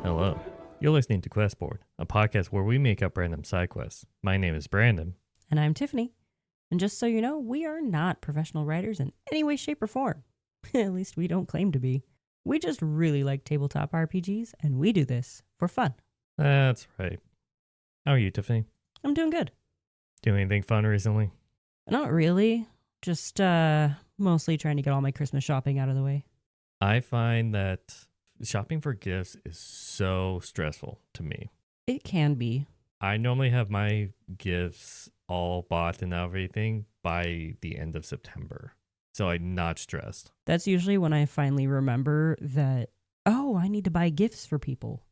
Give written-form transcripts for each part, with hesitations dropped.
Hello. You're listening to Questboard, a podcast where we make up random side quests. My name is Brandon. And I'm Tiffany. And just so you know, we are not professional writers in any way, shape, or form. At least we don't claim to be. We just really like tabletop RPGs, and we do this for fun. That's right. How are you, Tiffany? I'm doing good. Doing anything fun recently? Not really. Just mostly trying to get all my Christmas shopping out of the way. I find that shopping for gifts is so stressful to me. It can be. I normally have my gifts all bought and everything by the end of September. So I'm not stressed. That's usually when I finally remember that, oh, I need to buy gifts for people.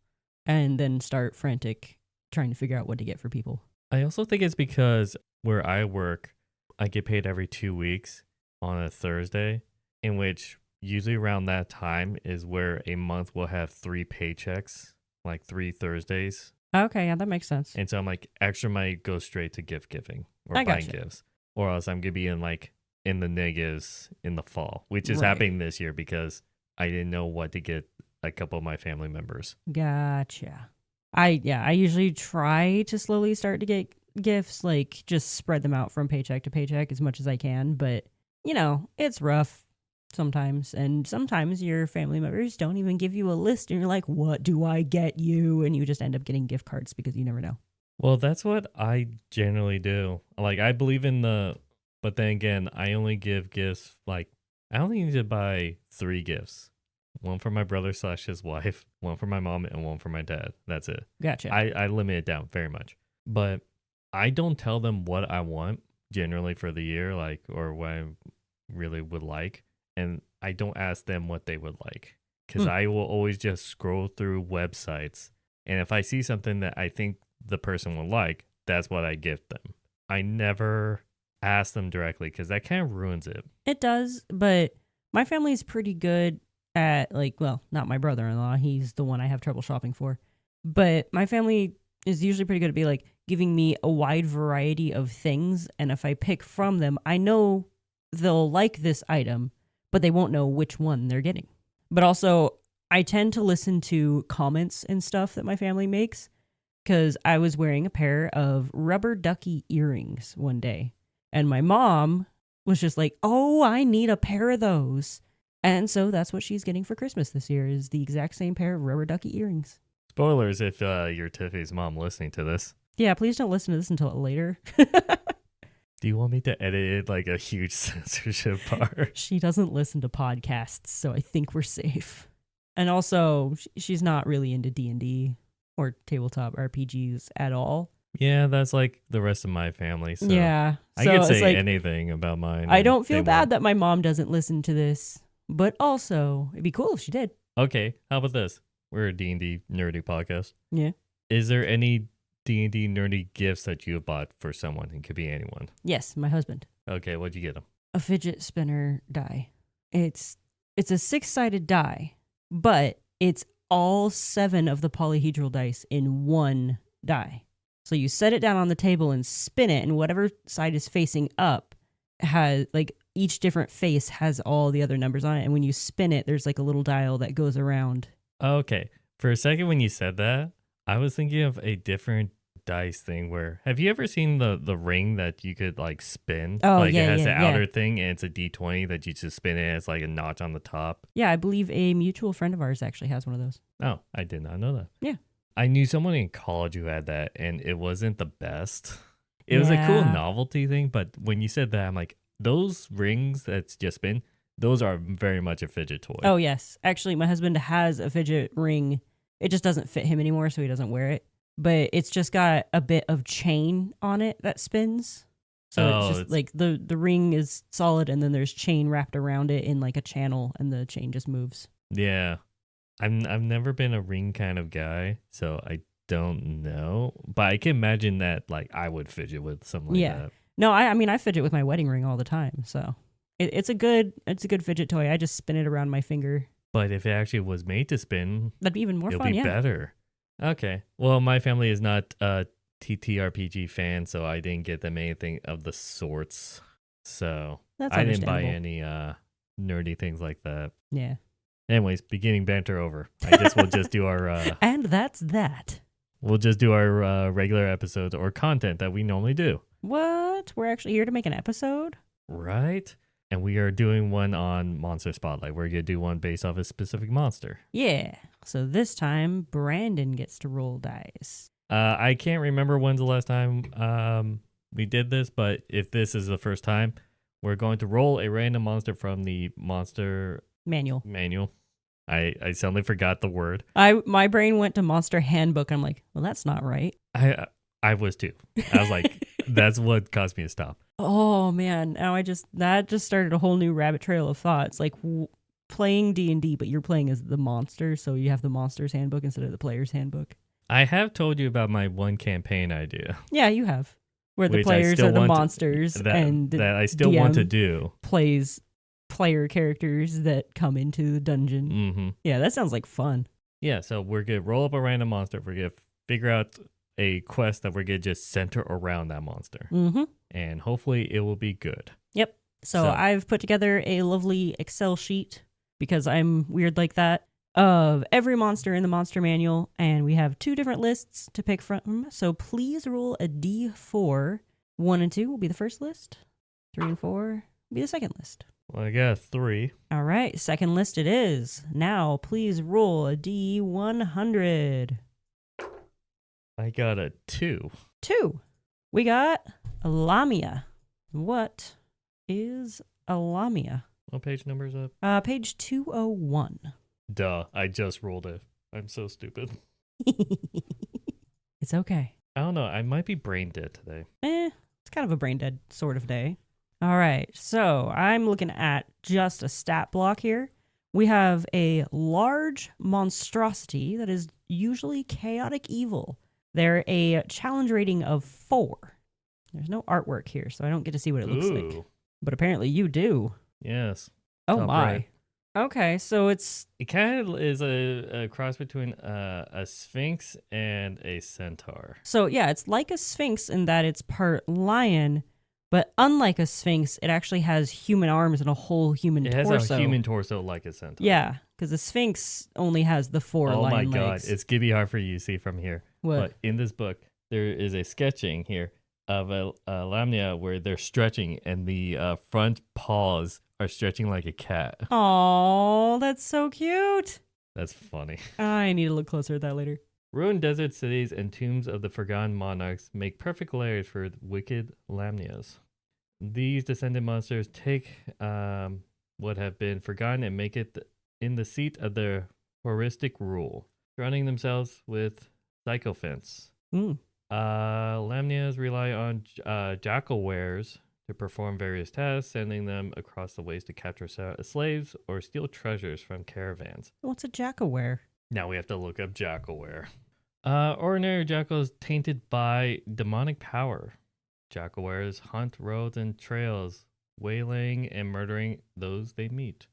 And then start frantic trying to figure out what to get for people. I also think it's because where I work, I get paid every 2 weeks on a Thursday, in which usually around that time is where a month will have 3 paychecks, like 3 Thursdays. Okay, yeah, that makes sense. And so I'm like, extra money goes straight to gift giving or I buying gotcha. gifts. Or else I'm going to be in the negatives in the fall, which is Right. happening this year because I didn't know what to get a couple of my family members. Gotcha. I usually try to slowly start to get gifts, like just spread them out from paycheck to paycheck as much as I can. But, you know, it's rough sometimes. And sometimes your family members don't even give you a list and you're like, what do I get you? And you just end up getting gift cards because you never know. Well, that's what I generally do. Like, I believe in but then again, I only give gifts, like, I only need to buy 3 gifts. One for my brother / his wife, one for my mom, and one for my dad. That's it. Gotcha. I limit it down very much. But I don't tell them what I want generally for the year, like, or what I really would like. And I don't ask them what they would like. Because I will always just scroll through websites. And if I see something that I think the person will like, that's what I gift them. I never ask them directly because that kind of ruins it. It does, but my family's pretty good at, like, well, not my brother-in-law. He's the one I have trouble shopping for. But my family is usually pretty good at like giving me a wide variety of things. And if I pick from them, I know they'll like this item, but they won't know which one they're getting. But also, I tend to listen to comments and stuff that my family makes because I was wearing a pair of rubber ducky earrings one day. And my mom was just like, oh, I need a pair of those. And so that's what she's getting for Christmas this year is the exact same pair of rubber ducky earrings. Spoilers if you're Tiffany's mom listening to this. Yeah, please don't listen to this until later. Do you want me to edit it like a huge censorship part? She doesn't listen to podcasts, so I think we're safe. And also, she's not really into D&D or tabletop RPGs at all. Yeah, that's like the rest of my family. So Yeah. I so could it's say like, anything about mine. I don't they feel bad won't. that my mom doesn't listen to this, but also, it'd be cool if she did. Okay, how about this? We're a D&D nerdy podcast. Yeah. Is there any D&D nerdy gifts that you have bought for someone? It could be anyone. Yes, my husband. Okay, what'd you get him? A fidget spinner die. It's a 6-sided die, but it's all 7 of the polyhedral dice in one die. So you set it down on the table and spin it, and whatever side is facing up has, like, each different face has all the other numbers on it. And when you spin it, there's like a little dial that goes around. Okay, for a second when you said that, I was thinking of a different dice thing where, have you ever seen the ring that you could like spin? Oh, like yeah, it has yeah, the yeah. outer thing and it's a D20 that you just spin it and it's like a notch on the top. Yeah, I believe a mutual friend of ours actually has one of those. Oh, I did not know that. Yeah. I knew someone in college who had that and it wasn't the best. It was a cool Yeah. novelty thing, but when you said that, I'm like, those rings that's just spin, those are very much a fidget toy. Oh, yes. Actually, my husband has a fidget ring. It just doesn't fit him anymore, so he doesn't wear it. But it's just got a bit of chain on it that spins. So it's just like the ring is solid and then there's chain wrapped around it in like a channel and the chain just moves. Yeah. I've never been a ring kind of guy, so I don't know. But I can imagine that like I would fidget with something like that. No, I mean I fidget with my wedding ring all the time, so it's a good fidget toy. I just spin it around my finger. But if it actually was made to spin, That'd be even more it'll fun, be yeah. better. Okay. Well, my family is not a TTRPG fan, so I didn't get them anything of the sorts. So That's I didn't buy understandable. any nerdy things like that. Yeah. Anyways, beginning banter over. I guess we'll just do our And that's that. regular episodes or content that we normally do. What? We're actually here to make an episode? Right? And we are doing one on Monster Spotlight. We're going to do one based off a specific monster. Yeah. So this time, Brandon gets to roll dice. I can't remember when's the last time we did this, but if this is the first time, we're going to roll a random monster from the monster Manual. I suddenly forgot the word. My brain went to Monster Handbook. I'm like, well, that's not right. I was too. I was like, that's what caused me to stop. Oh man, now that just started a whole new rabbit trail of thoughts. Like playing D&D, but you're playing as the monster, so you have the Monster's Handbook instead of the Player's Handbook. I have told you about my one campaign idea. Yeah, you have. Where the Which players are the monsters and that I still want to do. Plays player characters that come into the dungeon. Mm-hmm. Yeah, that sounds like fun. Yeah, so we're going to roll up a random monster. We're going to figure out a quest that we're going to just center around that monster. Mm-hmm. And hopefully it will be good. Yep. So I've put together a lovely Excel sheet because I'm weird like that of every monster in the monster manual. And we have 2 different lists to pick from. So please roll a D4. 1 and 2 will be the first list. 3 and 4 will be the second list. Well, I got a 3. All right. Second list it is. Now please roll a D100. I got a 2. 2. We got a Lamia. What is a Lamia? What page number is that? Page 201. Duh, I just rolled it. I'm so stupid. It's okay. I don't know. I might be brain dead today. It's kind of a brain dead sort of day. All right. So I'm looking at just a stat block here. We have a large monstrosity that is usually chaotic evil. They're a challenge rating of 4. There's no artwork here, so I don't get to see what it looks like. But apparently you do. Yes. Oh Top my. right. Okay, so it kind of is a cross between a sphinx and a centaur. So yeah, it's like a sphinx in that it's part lion, but unlike a sphinx, it actually has human arms and a whole human torso. It has a human torso like a centaur. Yeah, because the sphinx only has the 4 lion legs. Oh my god, it's gonna be hard for you to see from here. What? But in this book, there is a sketching here of a lamia where they're stretching and the front paws are stretching like a cat. Oh, that's so cute. That's funny. I need to look closer at that later. Ruined desert cities and tombs of the forgotten monarchs make perfect lairs for wicked lamnias. These descendant monsters take what have been forgotten and make it in the seat of their horrific rule, surrounding themselves with sycophants. Lamnias rely on jackalwares to perform various tasks, sending them across the ways to capture slaves or steal treasures from caravans. What's a jackalware? Now we have to look up jackalware. Ordinary jackals tainted by demonic power. Jackalwares hunt roads and trails, waylaying and murdering those they meet.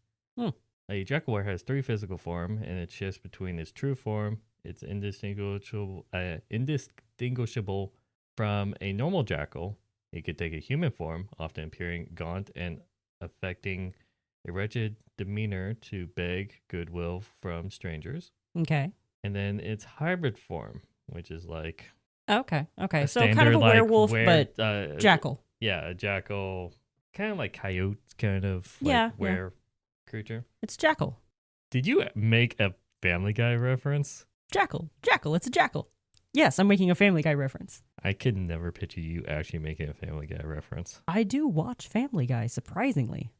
A jackalware has 3 physical form, and it shifts between its true form. It's indistinguishable from a normal jackal. It could take a human form, often appearing gaunt and affecting a wretched demeanor to beg goodwill from strangers. Okay. And then its hybrid form, which is like Okay. a So kind of standard, a like, werewolf, but jackal. Yeah, a jackal, kind of like coyote, kind of like Yeah, were creature. It's jackal. Did you make a Family Guy reference? Jackal. It's a jackal. Yes, I'm making a Family Guy reference. I could never picture you actually making a Family Guy reference. I do watch Family Guy, surprisingly.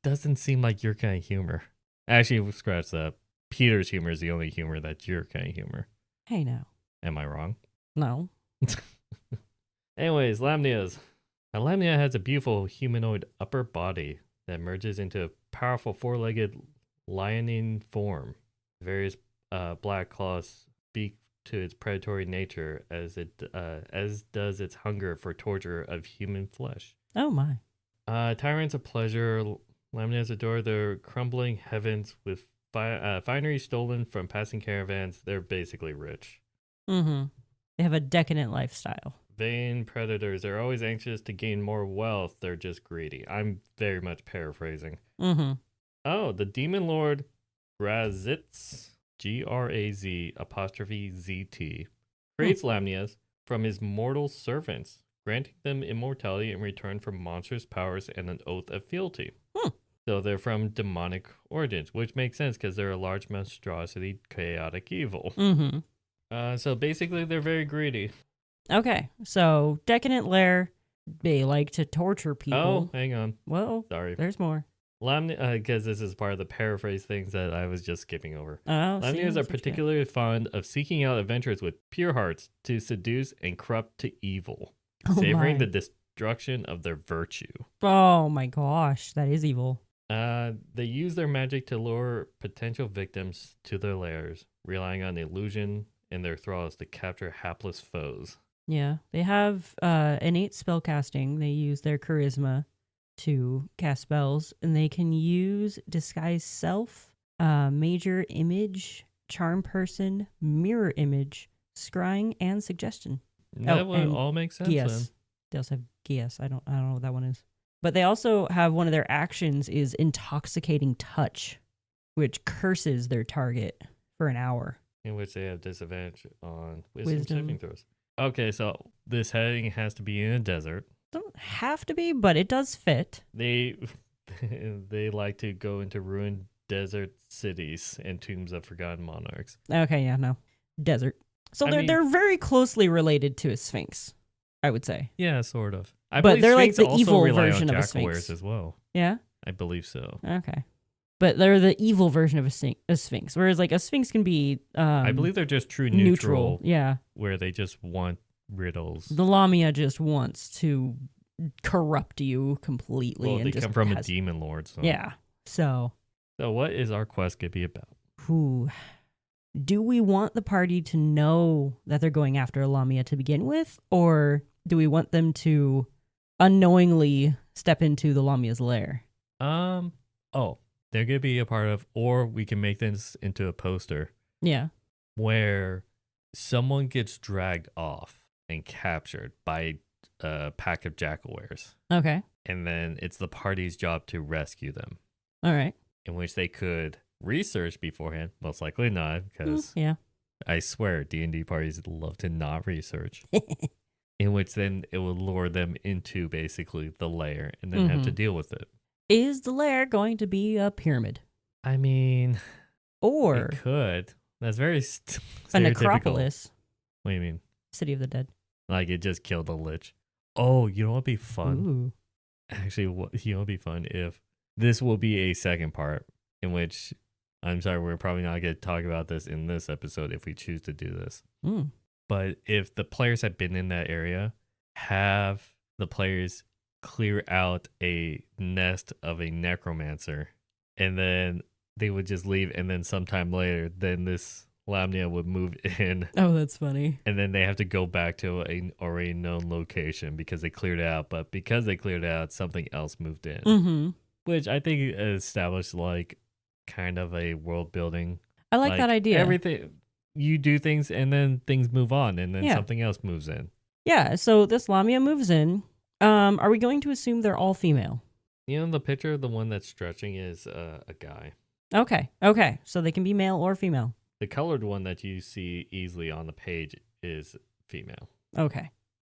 Doesn't seem like your kind of humor. Actually, scratch that. Peter's humor is the only humor that's your kind of humor. Hey, now. Am I wrong? No. Anyways, lamnias. A lamnia has a beautiful humanoid upper body that merges into a powerful 4-legged lionine form. Various black claws speak to its predatory nature as does its hunger for torture of human flesh. Oh my. Tyrants of pleasure, lamnias adore their crumbling heavens with finery stolen from passing caravans. They're basically rich. Mm-hmm. They have a decadent lifestyle. Vain predators. They're always anxious to gain more wealth. They're just greedy. I'm very much paraphrasing. Mm-hmm. Oh, the demon lord Graz'zt, Graz'zt, creates Lamnias from his mortal servants, granting them immortality in return for monstrous powers and an oath of fealty. So they're from demonic origins, which makes sense because they're a large monstrosity, chaotic evil. So basically, they're very greedy. Okay, so decadent lair, they like to torture Oh, people. hang on. Whoa, Sorry. there's more. Because this is part of the paraphrase things that I was just skipping over. Oh, Lamnias are particularly fond of seeking out adventurers with pure hearts to seduce and corrupt to evil, savoring the destruction of their virtue. Oh my gosh, that is evil. They use their magic to lure potential victims to their lairs, relying on illusion and their thralls to capture hapless foes. Yeah, they have innate spell casting. They use their charisma to cast spells, and they can use disguise self, major image, charm person, mirror image, scrying, and suggestion. That would all make sense then. They also have Gias. I don't know what that one is. But they also have one of their actions is intoxicating touch, which curses their target for an hour. In which they have disadvantage on wisdom saving throws. Okay, so this heading has to be in a desert. Doesn't have to be, but it does fit. They like to go into ruined desert cities and tombs of forgotten monarchs. Okay, yeah, no. Desert. So they're very closely related to a sphinx, I would say. Yeah, sort of. But they're like the evil version of a sphinx as well. Yeah? I believe so. Okay. But they're the evil version of a sphinx, whereas like a sphinx can be I believe they're just true neutral. Yeah. Where they just want riddles. The Lamia just wants to corrupt you completely. Well, and they just come from a demon lord. So. Yeah. So what is our quest going to be about? Do we want the party to know that they're going after a Lamia to begin with? Or do we want them to unknowingly step into the Lamia's lair? They're going to be a part of, or we can make this into a poster. Yeah. Where someone gets dragged off and captured by a pack of jackal-wares. Okay. And then it's the party's job to rescue them. All right. In which they could research beforehand. Most likely not, because I swear D&D parties love to not research. In which then it will lure them into basically the lair and then have to deal with it. Is the lair going to be a pyramid? I mean, or it could. That's very a necropolis. What do you mean? City of the Dead. Like it just killed a lich. Oh, you know what'd be fun? Ooh. Actually, you know what'd be fun if this will be a second part in which I'm sorry, we're probably not going to talk about this in this episode if we choose to do this. But if the players have been in that area, have the players clear out a nest of a necromancer, and then they would just leave, and then sometime later, then this Lamnia would move in. Oh, that's funny. And then they have to go back to a already known location because they cleared it out. But because they cleared it out, something else moved in. Which I think established like kind of a world building. I like that idea. Everything, you do things and then things move on and then something else moves in. Yeah, so this Lamia moves in. Are we going to assume they're all female? You know, the picture, the one that's stretching is a guy. Okay. So they can be male or female. The colored one that you see easily on the page is female. Okay.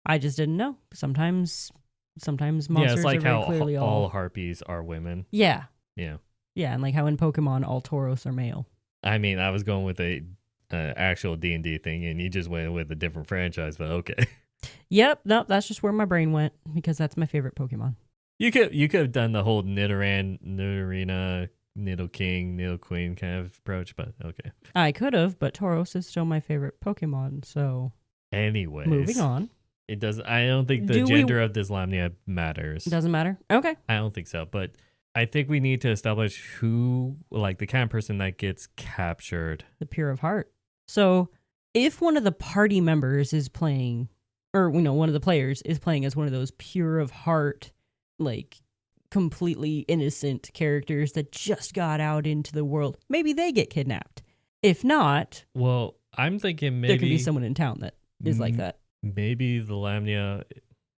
I just didn't know. Sometimes monsters it's like are how clearly all harpies are women. Yeah. Yeah. Yeah, and like how in Pokemon all Tauros are male. I mean, I was going with a actual D&D thing, and you just went with a different franchise, but okay. Nope, that's just where my brain went because that's my favorite Pokemon. You could have done the whole Nidoran, Nidorina, Nidoking, Nidoqueen kind of approach, but okay. I could have, but Tauros is still my favorite Pokemon, so... Anyways. Moving on. It does. I don't think the gender of this Lamnia matters. Doesn't matter? Okay. I don't think so, but I think we need to establish who, like the kind of person that gets captured. The Pure of Heart. So if one of the party members is playing, or one of the players is playing as one of those Pure of Heart, like completely innocent characters that just got out into the world, maybe they get kidnapped. If not, well, I'm thinking maybe there could be someone in town that is like that. Maybe the Lamnia,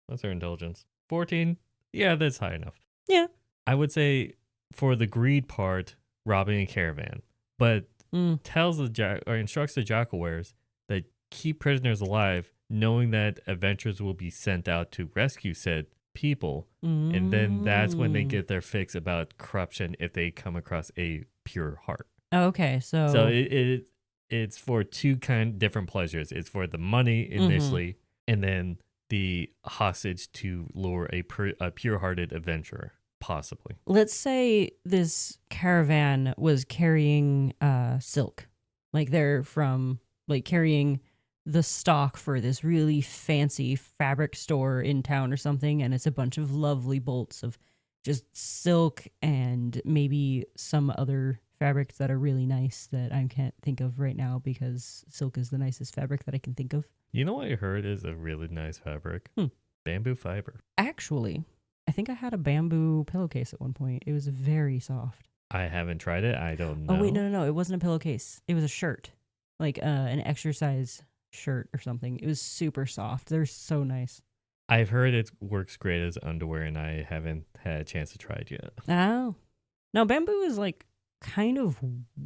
what's her intelligence? 14? Yeah, that's high enough. Yeah. I would say for the greed part, robbing a caravan. but Mm. tells or instructs the Jockawares that keep prisoners alive, knowing that adventurers will be sent out to rescue said people, and then that's when they Mm. get their fix about corruption if they come across a pure heart. Okay, So so it's for two different pleasures. It's for the money initially, and then the hostage to lure a pure-hearted adventurer, possibly. let's say this caravan was carrying silk. Like they're from like carrying the stock for this really fancy fabric store in town or something, and it's a bunch of lovely bolts of just silk and maybe some other fabrics that are really nice that I can't think of right now because silk is the nicest fabric that I can think of. You know what I heard is a really nice fabric? Bamboo fiber. Actually, I think I had a bamboo pillowcase at one point. It was very soft. I haven't tried it. I don't know. Oh wait, no. It wasn't a pillowcase. It was a shirt, like an exercise shirt or something. It was super soft. They're so nice. I've heard it works great as underwear, and I haven't had a chance to try it yet. Oh, no, bamboo is like kind of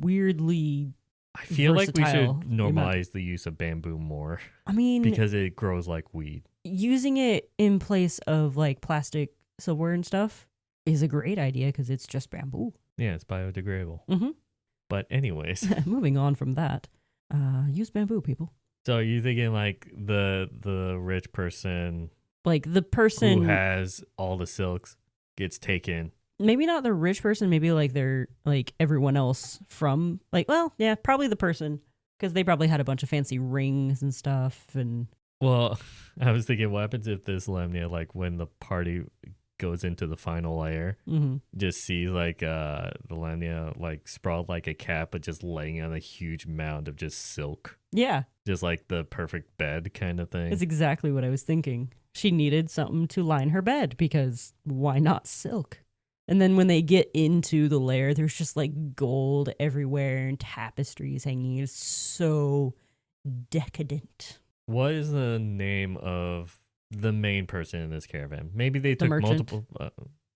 weirdly. I feel like we should versatile. normalize the use of bamboo more I mean, because it grows like weed. using it in place of like plastic silverware and stuff is a great idea because it's just bamboo. Yeah, it's biodegradable. Mm-hmm. But anyways, Moving on from that, use bamboo, people. so are you thinking like the rich person Like the person who has all the silks gets taken? maybe not the rich person, maybe like they're like everyone else from like, well, yeah, probably the person because they probably had a bunch of fancy rings and stuff. And Well, I was thinking, what happens if this Lemnia, like when the party goes into the final layer, just sees like the Lemnia like sprawled like a cat, but just laying on a huge mound of just silk, yeah, just like the perfect bed kind of thing. that's exactly what I was thinking. She needed something to line her bed because why not silk? And then when they get into the lair, there's just like gold everywhere and tapestries hanging. It's so decadent. What is the name of the main person in this caravan? Maybe they took merchant. multiple,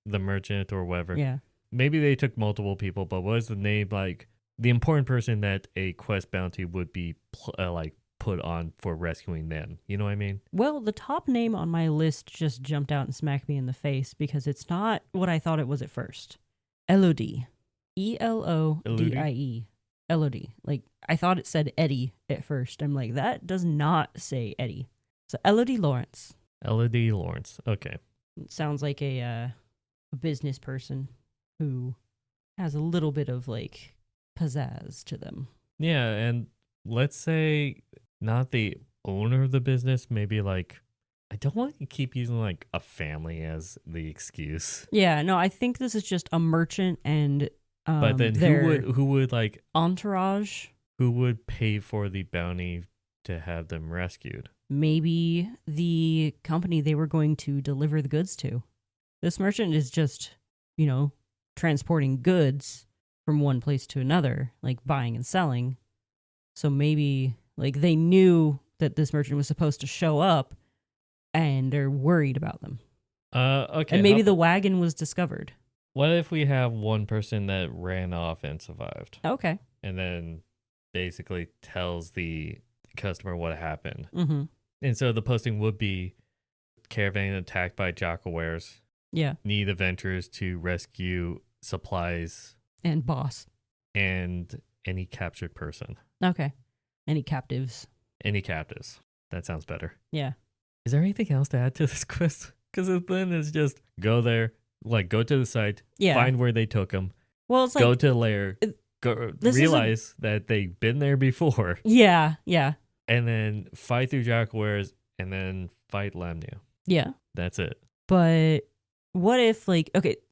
the merchant or whatever. Yeah. Maybe they took multiple people, but what is the name, like the important person that a quest bounty would be like put on for rescuing them? You know what I mean? Well, the top name on my list just jumped out and smacked me in the face because it's not what I thought it was at first. Elodie. Elodie. Elodie. Like, I thought it said Eddie at first. I'm like, that does not say Eddie. So, Elodie Lawrence. Elodie Lawrence. Okay. It sounds like a business person who has a little bit of, like, pizzazz to them. Yeah, and let's say not the owner of the business, maybe like, I don't want to keep using like a family as the excuse. Yeah, no, I think this is just a merchant and But then who would like entourage? Who would pay for the bounty to have them rescued? Maybe the company they were going to deliver the goods to. This merchant is just, transporting goods from one place to another, like buying and selling. So maybe like they knew that this merchant was supposed to show up and they're worried about them. Okay. And maybe the wagon was discovered. What if we have one person that ran off and survived? Okay. And then basically tells the customer what happened. Mm-hmm. And so the posting would be caravan attacked by Jockawares. Yeah. Need adventurers to rescue supplies And boss. and any captured person. Okay. Any captives. Any captives. That sounds better. Yeah. Is there anything else to add to this quest? Because then it's just go there, like go to the site, Yeah. find where they took them, Well, it's like go to the lair, realize that they've been there before. Yeah. And then fight through Jockawares and then fight Lemnia. Yeah. That's it. But what if,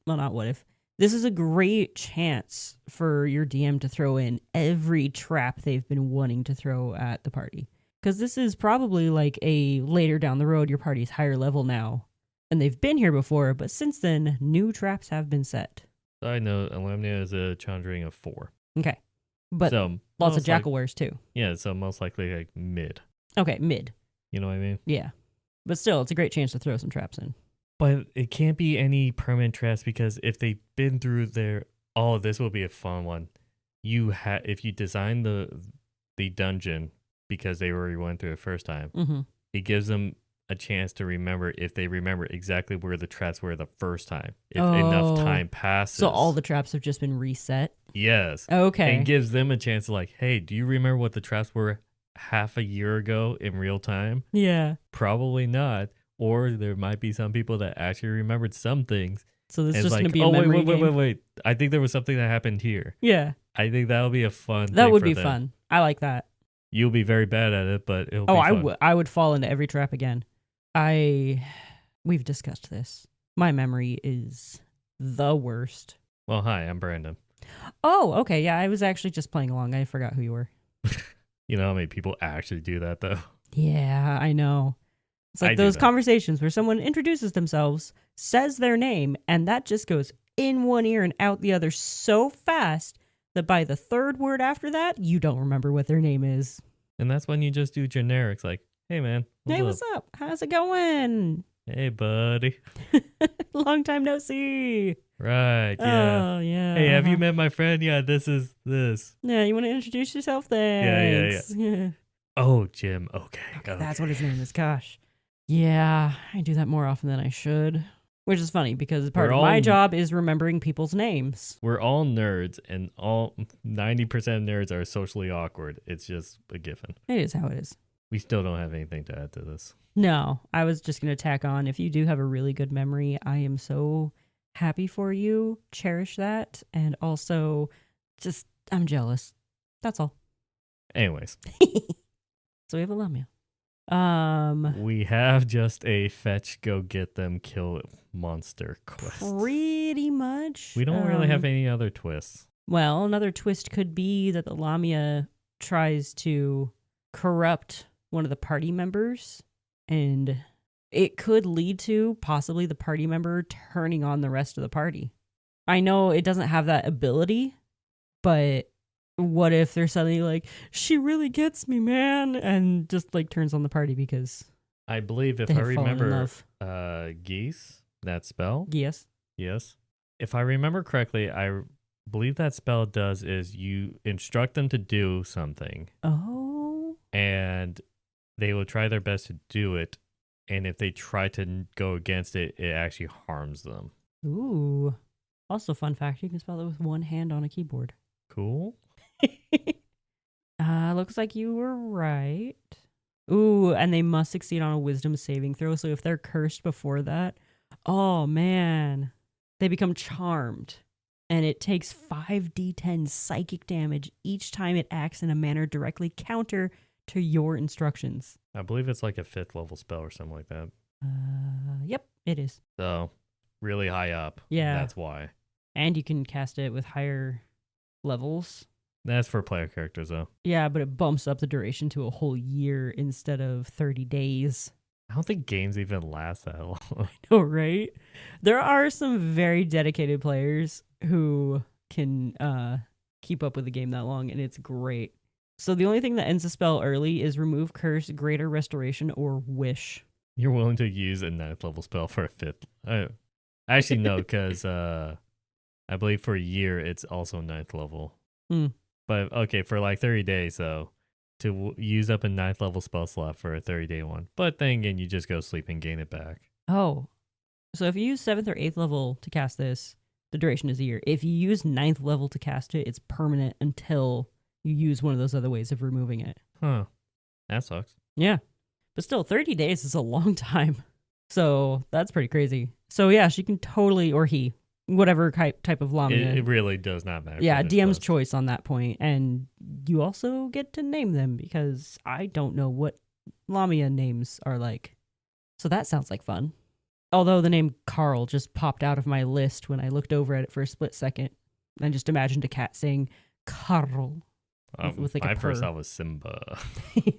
not what if. This is a great chance for your DM to throw in every trap they've been wanting to throw at the party. Because this is probably like a later down the road, your party's higher level now. And they've been here before, but since then, new traps have been set. I know Lemnia is a Chandring of 4. Okay. But so lots of Jockawares too. Yeah, so most likely like mid. Okay, mid. You know what I mean? Yeah. But still, it's a great chance to throw some traps in. But it can't be any permanent traps because if they've been through this will be a fun one. if you design the dungeon because they already went through it first time, Mm-hmm. it gives them a chance to remember if they remember exactly where the traps were the first time. If enough time passes. So all the traps have just been reset? Yes. Okay. And gives them a chance to like, hey, do you remember what the traps were half a year ago in real time? Yeah. Probably not. Or there might be some people that actually remembered some things. So this And is it's just like, going to be a oh, memory game? wait. I think there was something that happened here. Yeah. I think that'll be a fun That thing would for be them. fun. I like that. You'll be very bad at it, but it'll Oh, be fun. I would fall into every trap again. We've discussed this. My memory is the worst. Well, hi, I'm Brandon. Oh, okay. Yeah, I was actually just playing along. I forgot who you were. You know how many people actually do that, though? Yeah, I know. It's I like do those that. conversations where someone introduces themselves, says their name, and that just goes in one ear and out the other so fast that by the third word after that, you don't remember what their name is. And that's when you just do generics like, hey, man. Hey, what's up? How's it going? Hey, buddy. Long time no see. Right, yeah. Oh, yeah. Hey, have you met my friend? Yeah, this is this. Yeah, you want to introduce yourself? Yeah. Thanks. Yeah. Oh, Jim. Okay. That's what his name is. Gosh. Yeah, I do that more often than I should. Which is funny because part We're of my all- job is remembering people's names. We're all nerds, and all 90% of nerds are socially awkward. It's just a given. It is how it is. We still don't have anything to add to this. No, I was just going to tack on. If you do have a really good memory, I am so happy for you. Cherish that. And also, just, I'm jealous. That's all. Anyways, So we have a Lamia. we have just a fetch, go get them, kill monster quest. Pretty much. We don't really have any other twists. Well, another twist could be that the Lamia tries to corrupt one of the party members, and it could lead to possibly the party member turning on the rest of the party. I know it doesn't have that ability, but what if they're suddenly like, she really gets me, man, and just like turns on the party because I believe if they I have fallen in remember love. geese, that spell. Yes. Yes. If I remember correctly, I believe that spell does is you instruct them to do something Oh. and they will try their best to do it. And if they try to go against it, it actually harms them. Ooh. Also, fun fact, you can spell it with one hand on a keyboard. Cool. Looks like you were right. Ooh, and they must succeed on a wisdom saving throw. So if they're cursed before that, oh man, they become charmed. And it takes 5d10 psychic damage each time it acts in a manner directly counter to your instructions. I believe it's like a 5th level spell or something like that. Yep, it is. So really high up. Yeah. That's why. And you can cast it with higher levels. That's for player characters, though. Yeah, but it bumps up the duration to a whole year instead of 30 days. I don't think games even last that long. Oh, right? There are some very dedicated players who can keep up with the game that long, and it's great. So the only thing that ends the spell early is remove curse, greater restoration, or wish. You're willing to use a 9th level spell for a 5th. Actually, no, because I believe for a year it's also 9th level. But okay, for like 30 days, though, to use up a 9th level spell slot for a 30-day one. But then again, you just go sleep and gain it back. Oh. So if you use 7th or 8th level to cast this, the duration is a year. If you use 9th level to cast it, it's permanent until you use one of those other ways of removing it. Huh. That sucks. Yeah. But still, 30 days is a long time. So that's pretty crazy. So yeah, she can totally, or he, whatever type of Lamia. It really does not matter. Yeah, for this DM's quest. choice on that point. And you also get to name them because I don't know what Lamia names are like. So that sounds like fun. Although the name Carl just popped out of my list when I looked over at it for a split second. I just imagined a cat saying Carl. With like my a first purr. thought was Simba.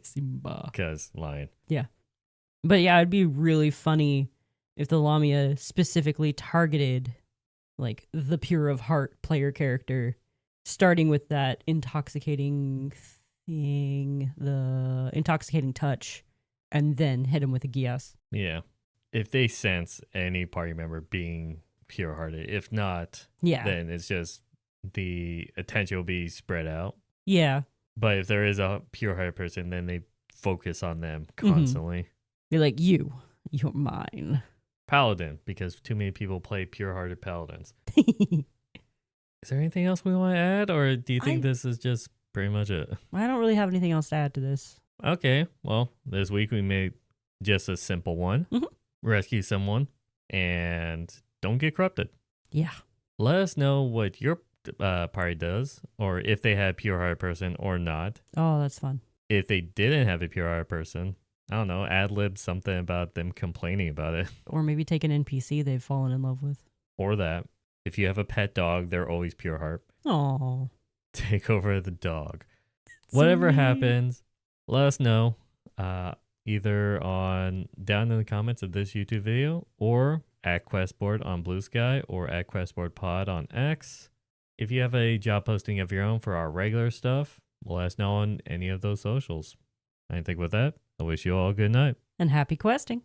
Simba. Because lion. But yeah, it'd be really funny if the Lamia specifically targeted like the pure of heart player character, starting with that intoxicating thing, the intoxicating touch, and then hit him with a Gias. Yeah. If they sense any party member being pure-hearted. If not, Yeah. then it's just the attention will be spread out. Yeah. But if there is a pure heart person, then they focus on them Mm-hmm. constantly. Be like, you're mine. Paladin, because too many people play pure hearted paladins. Is there anything else we want to add, or do you think this is just pretty much it? I don't really have anything else to add to this. Okay, well, this week we made just a simple one. Mhm. Rescue someone and don't get corrupted. Yeah. Let us know what your party does, or if they had a pure heart person or not. Oh, that's fun. If they didn't have a pure heart person, I don't know, ad-lib something about them complaining about it. Or maybe take an NPC they've fallen in love with. Or that. If you have a pet dog, they're always pure heart. Oh. Take over the dog. Whatever happens, let us know. Either on down in the comments of this YouTube video, or at Questboard on Blue Sky, or at Questboard Pod on X. If you have a job posting of your own for our regular stuff, let us know on any of those socials. I think with that, I wish you all a good night. And happy questing.